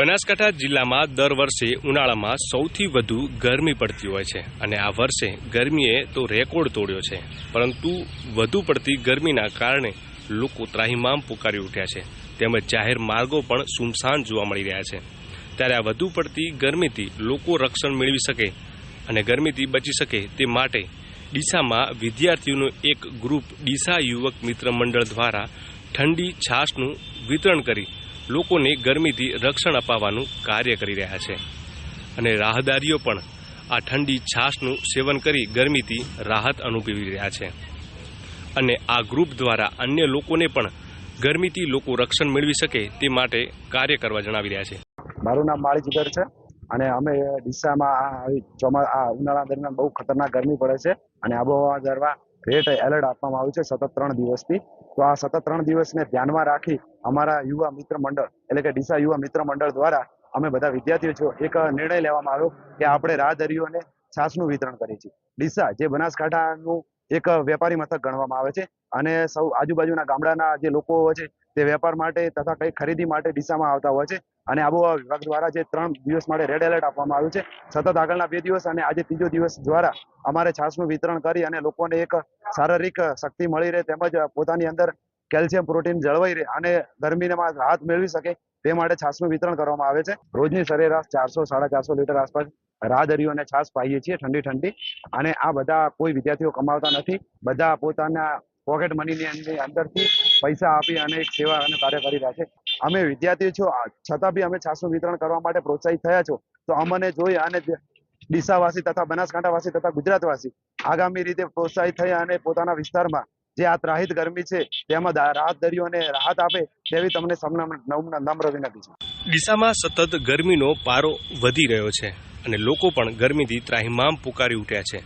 બનાસકાંઠા જિલ્લામાં દર વર્ષે ઉનાળામાં સૌથી વધુ ગરમી પડતી હોય છે અને આ વર્ષે ગરમીએ તો રેકોર્ડ તોડ્યો છે, પરંતુ વધુ પડતી ગરમીના કારણે લોકો ત્રાહિમામ પુકારી ઉઠ્યા છે, તેમજ જાહેર માર્ગો પણ સુમસાન જોવા મળી રહ્યા છે। ત્યારે આ વધુ પડતી ગરમીથી લોકો રક્ષણ મેળવી શકે અને ગરમીથી બચી શકે તે માટે ડીસામાં વિદ્યાર્થીઓનું એક ગ્રુપ ડીસા યુવક મિત્ર મંડળ દ્વારા ઠંડી છાશનું વિતરણ કરી લોકોને ગરમીથી રક્ષણ અપાવવાનું કાર્ય કરી રહ્યા છે અને રાહદારીઓ પણ આ ઠંડી છાશનું સેવન કરી ગરમીથી રાહત અનુભવી રહ્યા છે અને આ ગ્રુપ દ્વારા અન્ય લોકોને પણ ગરમીથી લોકો રક્ષણ મેળવી શકે તે માટે કાર્ય કરવા જણાવી રહ્યા છે। મારું નામ માળી જીગર છે અને અમે ડીસામાં ઉનાળા દરમિયાન બહુ ખતરનાક ગરમી પડે છે અને આબોહવા દ્વારા રેડ એલર્ટ આપવામાં આવ્યું છે સતત 3 દિવસથી। તો આ સતત 3 દિવસને ધ્યાનમાં રાખી અમારા યુવા મિત્ર મંડળ એટલે કે ડીસા યુવા મિત્ર મંડળ દ્વારા અમે બધા વિદ્યાર્થીઓ એક નિર્ણય લેવામાં આવ્યો કે આપણે રાહદારીઓને છાશનું વિતરણ કરીએ છીએ। ડીસા જે બનાસકાંઠાનું એક વેપારી મથક ગણવામાં આવે છે અને સૌ આજુબાજુના ગામડાના જે લોકો હોય છે તે વેપાર માટે તથા કંઈ ખરીદી માટે ડીસામાં આવતા હોય છે અને આબોહવા વિભાગ દ્વારા જે 3 દિવસ માટે રેડ એલર્ટ આપવામાં આવ્યું છે, સતત આગળના 2 દિવસ અને આજે 3જો દિવસ દ્વારા અમારે છાશનું વિતરણ કરી અને લોકોને એક શારીરિક શક્તિ મળી રહે તેમજ પોતાની અંદર કેલ્શિયમ પ્રોટીન જળવાઈ રહે અને ગરમીમાં રાહત મેળવી શકે તે માટે છાશનું વિતરણ કરવામાં આવે છે। રોજની સરેરાશ 400-450 લીટર આસપાસ રાહદારીઓને છાશ પાઈએ છીએ ઠંડી અને આ બધા કોઈ વિદ્યાર્થીઓ કમાવતા નથી, બધા પોતાના પોકેટ મનીની અંદરથી પૈસા આપી અને એક સેવા અને કાર્ય કરી રહ્યા છે। અમે વિદ્યાર્થીઓ છો છતાં બી અમે છાશનું વિતરણ કરવા માટે પ્રોત્સાહિત થયા છો, તો અમને જોઈ અને ડીસાવાસી તથા બનાસકાંઠાવાસી તથા ગુજરાતવાસી આગામી રીતે પ્રોત્સાહિત થઈ અને પોતાના વિસ્તારમાં જે આ ત્રાહિત ગરમી છે તેમાં રાહતદારીઓને રાહત આપે તેવી તમને નમ્ર વિનંતી છે। ડીસામાં સતત ગરમીનો પારો વધી રહ્યો છે અને લોકો પણ ગરમીથી ત્રાહિમામ પુકારી ઉઠ્યા છે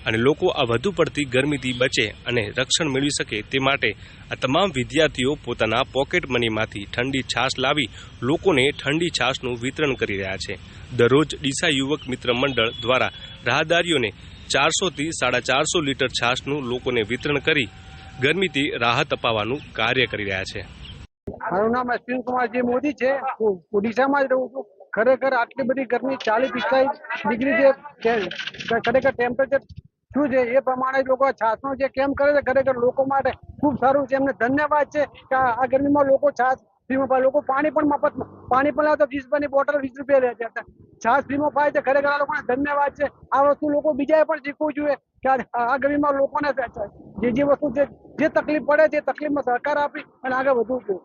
અને લોકો આ વધુ પડતી ગરમીથી બચે અને રક્ષણ મેળવી શકે તે માટે આ તમામ વિદ્યાર્થીઓ પોતાના પોકેટ મનીમાંથી ઠંડી છાશ લાવી લોકોને ઠંડી છાશનું વિતરણ કરી રહ્યા છે। દરરોજ ડીસા યુવક મિત્ર મંડળ દ્વારા રાહદારીઓને 400થી 450 લીટર છાશનું લોકોને વિતરણ કરી ગરમીથી રાહત અપાવવાનું કાર્ય કરી રહ્યા છે। મારું નામ અશ્વિન કુમારજી મોદી છે, હું ઓડિશામાં જ રહું છું। ખરેખર આટલી બધી ગરમી 40-45 ડિગ્રી જે ખરેખર ટેમ્પરેચર શું છે એ પ્રમાણે લોકો છાશનો જે કેમ્પ કરે છે ખરેખર લોકો માટે ખૂબ સારું છે। એમને ધન્યવાદ છે કે આ ગરમીમાં લોકો છાશ ફ્રીમાં પાય, લોકો પાણી પણ મફતમાં પાણી પણ લાવે તો 20 રૂપિયાની બોટલ 20 રૂપિયા રહે છે, છાશ ફ્રીમાં પાય છે। ખરેખર આ લોકોને ધન્યવાદ છે। આ વસ્તુ લોકો બીજાએ પણ શીખવું જોઈએ કે આ ગરમીમાં લોકોને જે વસ્તુ જે તકલીફ પડે છે એ તકલીફમાં સહકાર આપી અને આગળ વધવું જોઈએ।